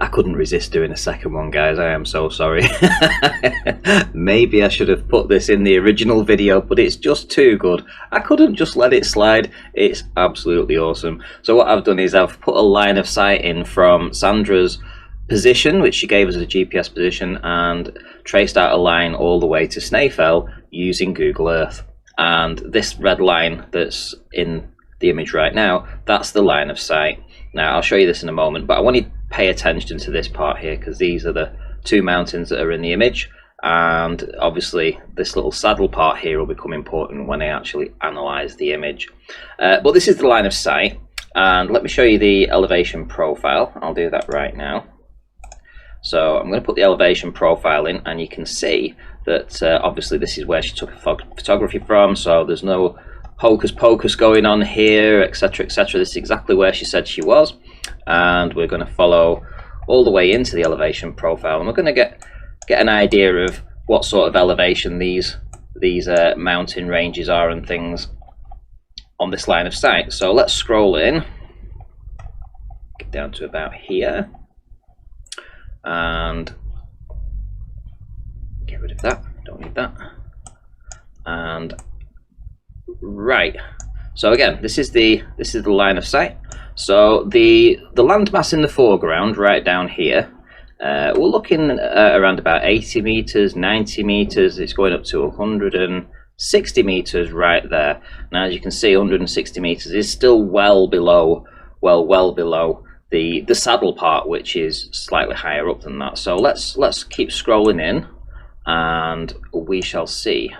I couldn't resist doing a second one, guys. I am so sorry. Maybe I should have put this in the original video, but it's just too good. I couldn't just let it slide. It's absolutely awesome. So what I've done is I've put a line of sight in from Sandra's position, which she gave us a GPS position, and traced out a line all the way to Snaefell using Google Earth. And this red line that's in the image right now, that's the line of sight. Now I'll show you this in a moment, but I want you to pay attention to this part here, because these are the two mountains that are in the image, and obviously this little saddle part here will become important when I actually analyze the image. But this is the line of sight, and let me show you the elevation profile. I'll do that right now. So I'm going to put the elevation profile in, and you can see that obviously this is where she took photography from, so there's no hocus pocus going on here, etc, etc. This is exactly where she said she was, and we're going to follow all the way into the elevation profile, and we're going to get an idea of what sort of elevation these mountain ranges are and things on this line of sight. So let's scroll in, get down to about here, and get rid of that, don't need that. And right, so again, this is the line of sight. So the landmass in the foreground right down here, we're looking around about 80 meters, 90 meters. It's going up to 160 meters right there. Now as you can see, 160 meters is still well below the saddle part, which is slightly higher up than that. So let's keep scrolling in, and we shall see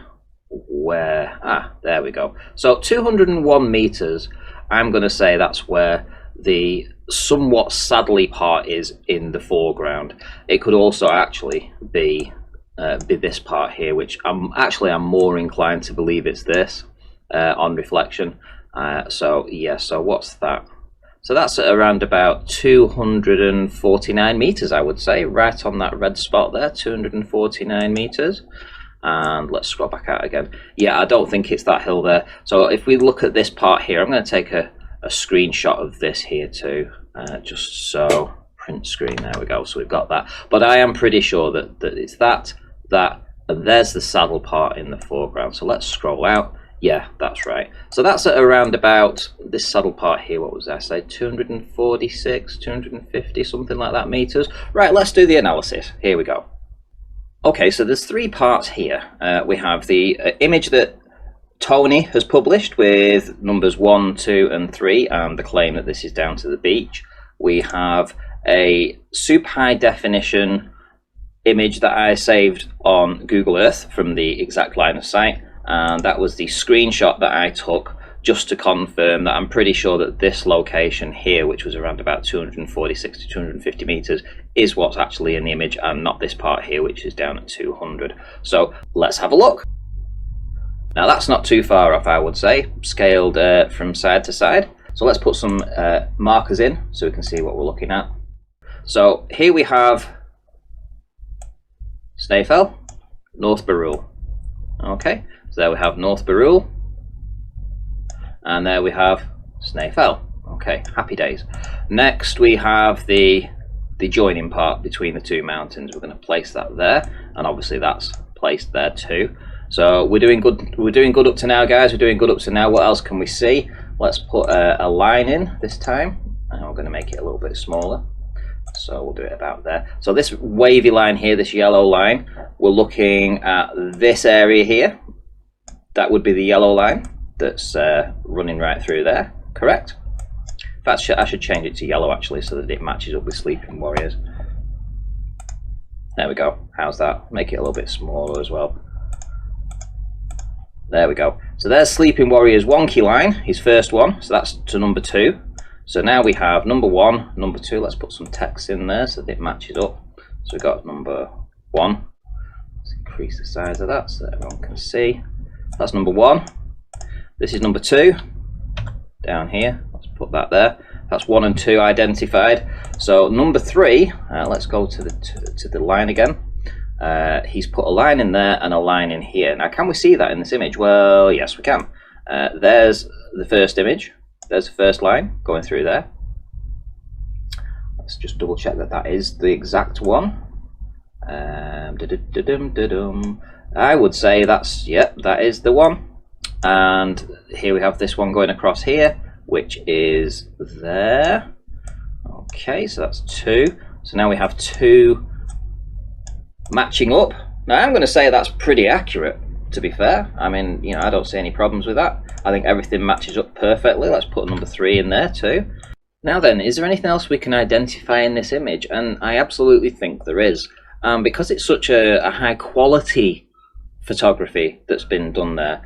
where, there we go. So 201 meters, I'm going to say that's where the somewhat saddly part is in the foreground. It could also actually be this part here, which I'm more inclined to believe it's this on reflection. So yeah, so what's that? So that's at around about 249 meters, I would say, right on that red spot there, 249 meters. And let's scroll back out again. Yeah, I don't think it's that hill there. So if we look at this part here, I'm going to take a screenshot of this here too, just so, print screen, there we go. So we've got that, but I am pretty sure that it's that, and there's the saddle part in the foreground. So let's scroll out. Yeah, that's right. So that's at around about this saddle part here. What was that? I say 246, 250, something like that meters. Right, let's do the analysis. Here we go. Okay, so there's three parts here. We have the image that Tony has published with numbers 1, 2, and 3, and the claim that this is down to the beach. We have a super high definition image that I saved on Google Earth from the exact line of sight, and that was the screenshot that I took just to confirm that I'm pretty sure that this location here, which was around about 246 to 250 meters, is what's actually in the image, and not this part here, which is down at 200. So let's have a look. Now that's not too far off, I would say, scaled from side to side. So let's put some markers in so we can see what we're looking at. So here we have Snaefell, North Barul. Okay, so there we have North Barul, and there we have Snaefell. Okay, happy days. Next we have the joining part between the two mountains. We're going to place that there, and obviously that's placed there too. So we're doing good. We're doing good up to now, guys. We're doing good up to now. What else can we see? Let's put a line in this time, and we're going to make it a little bit smaller. So we'll do it about there. So this wavy line here, this yellow line, we're looking at this area here. That would be the yellow line that's running right through there. Correct? In fact, I should change it to yellow actually, so that it matches up with Sleeping Warriors. There we go. How's that? Make it a little bit smaller as well. There we go. So there's Sleeping Warrior's wonky line, his first one. So that's to number 2. So now we have number 1, number 2. Let's put some text in there so that it matches up. So we've got number 1. Let's increase the size of that so that everyone can see. That's number 1. This is number 2. Down here. Let's put that there. That's 1 and 2 identified. So number 3. Let's go to the line again. He's put a line in there and a line in here. Now, can we see that in this image? Well, yes, we can. There's the first image. There's the first line going through there. Let's just double check that that is the exact one. I would say that's, yep, that is the one. And here we have this one going across here, which is there. Okay, so that's 2. So now we have 2 matching up. Now I'm going to say that's pretty accurate, to be fair. I mean, you know, I don't see any problems with that. I think everything matches up perfectly. Let's put number 3 in there too. Now then, is there anything else we can identify in this image? And I absolutely think there is. Because it's such a high quality photography that's been done there,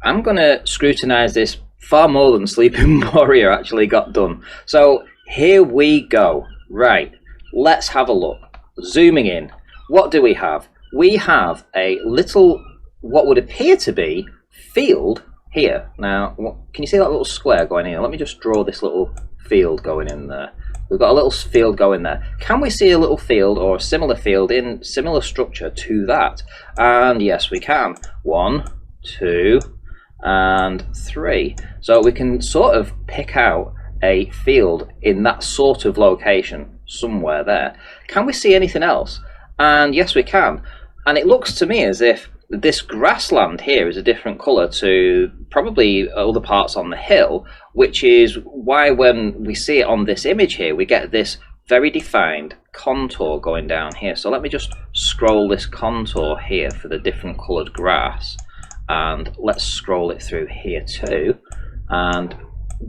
I'm going to scrutinise this far more than Sleeping Warrior actually got done. So here we go. Right, let's have a look. Zooming in, what do we have? We have a little, what would appear to be, field here. Now, can you see that little square going in? Let me just draw this little field going in there. We've got a little field going there. Can we see a little field or a similar field in similar structure to that? And yes, we can. 1, 2, and 3. So we can sort of pick out a field in that sort of location somewhere there. Can we see anything else? And yes, we can. And it looks to me as if this grassland here is a different colour to probably other parts on the hill, which is why when we see it on this image here, we get this very defined contour going down here. So let me just scroll this contour here for the different coloured grass, and let's scroll it through here too. And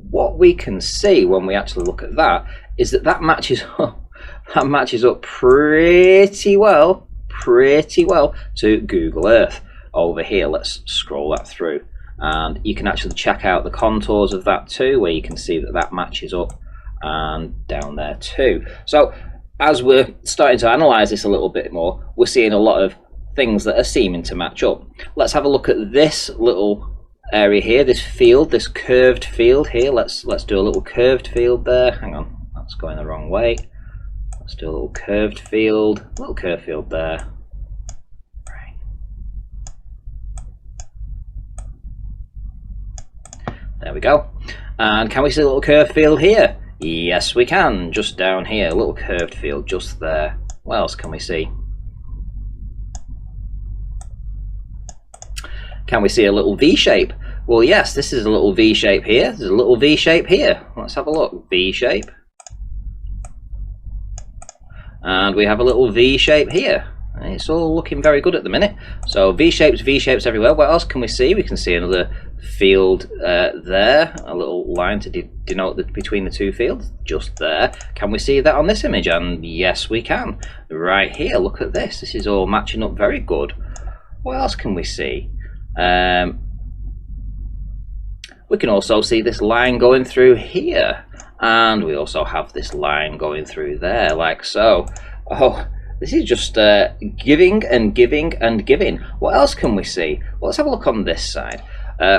what we can see when we actually look at that is that that matches up, pretty well to Google Earth over here. Let's scroll that through, and you can actually check out the contours of that too, where you can see that that matches up, and down there too. So as we're starting to analyze this a little bit more, we're seeing a lot of things that are seeming to match up. Let's have a look at this little area here, this field, this curved field here. Let's do a little curved field there. Hang on, that's going the wrong way. Let's do a little curved field there. Right. There we go. And can we see a little curved field here? Yes, we can. Just down here, a little curved field just there. What else can we see? Can we see a little V shape? Well, yes, this is a little V shape here. There's a little V shape here. Let's have a look. V shape. And we have a little V shape here. And it's all looking very good at the minute. So V shapes everywhere. What else can we see? We can see another field there, a little line to denote between the two fields, just there. Can we see that on this image? And yes, we can. Right here, look at this. This is all matching up very good. What else can we see? We can also see this line going through here. And we also have this line going through there, like so. Oh, this is just giving and giving and giving. What else can we see? Well, let's have a look on this side.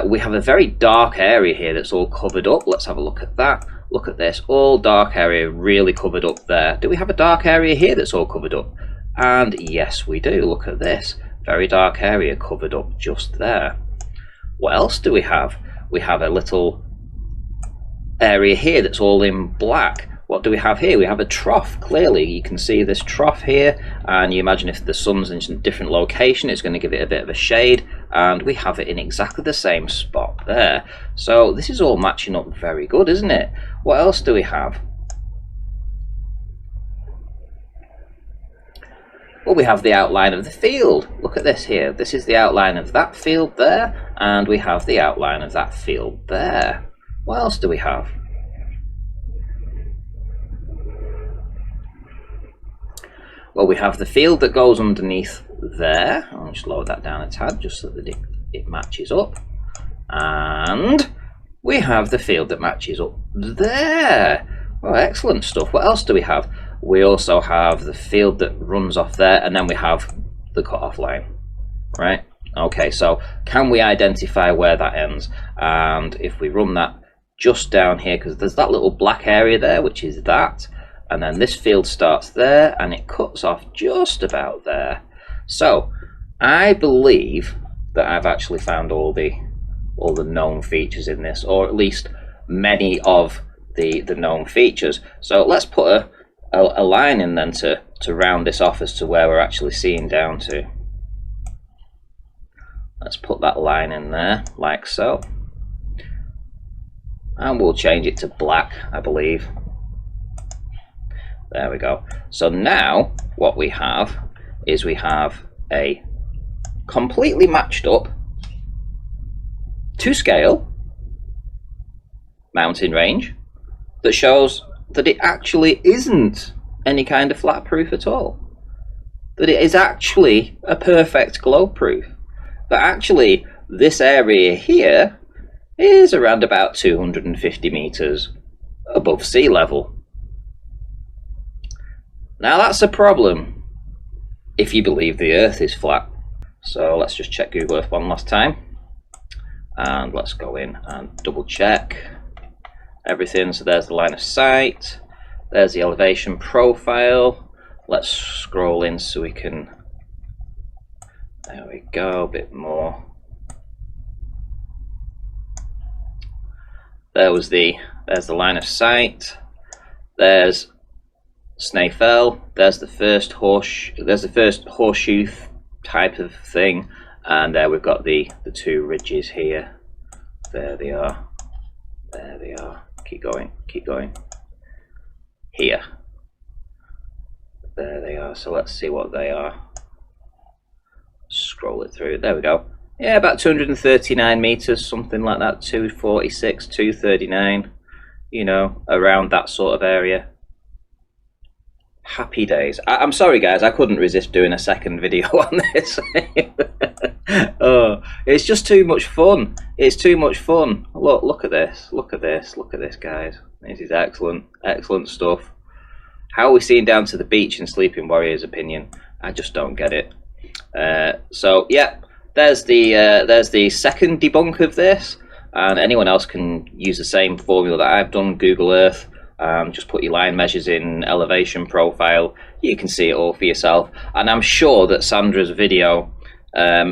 We have a very dark area here that's all covered up. Let's have a look at that. Look at this, all dark area really covered up there. Do we have a dark area here that's all covered up? And yes, we do. Look at this, very dark area covered up just there. What else do we have? We have a little area here that's all in black. What do we have here? We have a trough. Clearly you can see this trough here, and you imagine if the sun's in a different location, it's going to give it a bit of a shade, and we have it in exactly the same spot there. So this is all matching up very good, isn't it? What else do we have? Well, we have the outline of the field. Look at this here. This is the outline of that field there, and we have the outline of that field there. What else do we have? Well, we have the field that goes underneath there. I'll just lower that down a tad just so that it matches up. And we have the field that matches up there. Well, excellent stuff. What else do we have? We also have the field that runs off there, and then we have the cut-off line, right? Okay, so can we identify where that ends? And if we run that just down here, because there's that little black area there, which is that, and then this field starts there and it cuts off just about there. So I believe that I've actually found all the known features in this, or at least many of the known features. So let's put a line in then to round this off as to where we're actually seeing down to. Let's put that line in there, like so. And we'll change it to black, I believe. There we go. So now what we have is we have a completely matched up to scale mountain range that shows that it actually isn't any kind of flat proof at all. That it is actually a perfect globe proof. That actually this area here is around about 250 meters above sea level. Now that's a problem if you believe the Earth is flat. So let's just check Google Earth one last time, and let's go in and double check everything. So there's the line of sight, there's the elevation profile. Let's scroll in so we can, there we go, a bit more. There's the line of sight. There's Snaefell. There's the first horseshoe type of thing, and there we've got the two ridges here. There they are. There they are. Keep going. Keep going. Here. There they are. So let's see what they are. Scroll it through. There we go. Yeah, about 239 meters, something like that. 246, 239. You know, around that sort of area. Happy days. I'm sorry guys, I couldn't resist doing a second video on this. Oh, it's just too much fun. It's too much fun. Look at this. Look at this. Look at this, guys. This is excellent. Excellent stuff. How are we seeing down to the beach in Sleeping Warrior's opinion? I just don't get it. So yeah, there's the second debunk of this, and anyone else can use the same formula that I've done. Google Earth. Just put your line measures in, elevation profile. You can see it all for yourself. And I'm sure that Sandra's video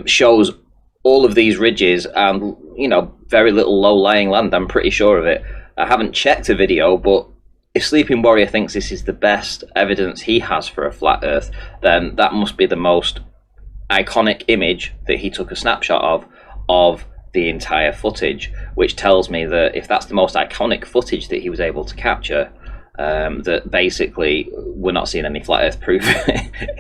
shows all of these ridges and, you know, very little low-lying land. I'm pretty sure of it. I haven't checked a video, but if Sleeping Warrior thinks this is the best evidence he has for a flat Earth, then that must be the most iconic image that he took a snapshot of the entire footage, which tells me that if that's the most iconic footage that he was able to capture, that basically we're not seeing any flat Earth proof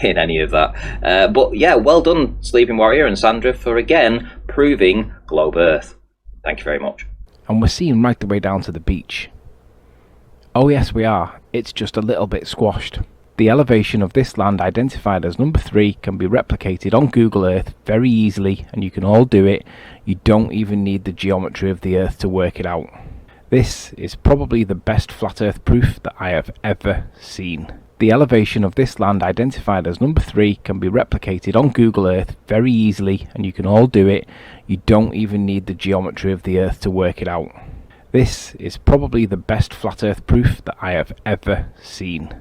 in any of that. But yeah, well done Sleeping Warrior and Sandra for again proving globe Earth. Thank you very much. And we're seeing right the way down to the beach. Oh yes we are, it's just a little bit squashed. The elevation of this land identified as number 3 can be replicated on Google Earth very easily, and you can all do it. You don't even need the geometry of the Earth to work it out. This is probably the best flat Earth proof that I have ever seen. The elevation of this land identified as number 3 can be replicated on Google Earth very easily, and you can all do it. You don't even need the geometry of the Earth to work it out. This is probably the best flat Earth proof that I have ever seen.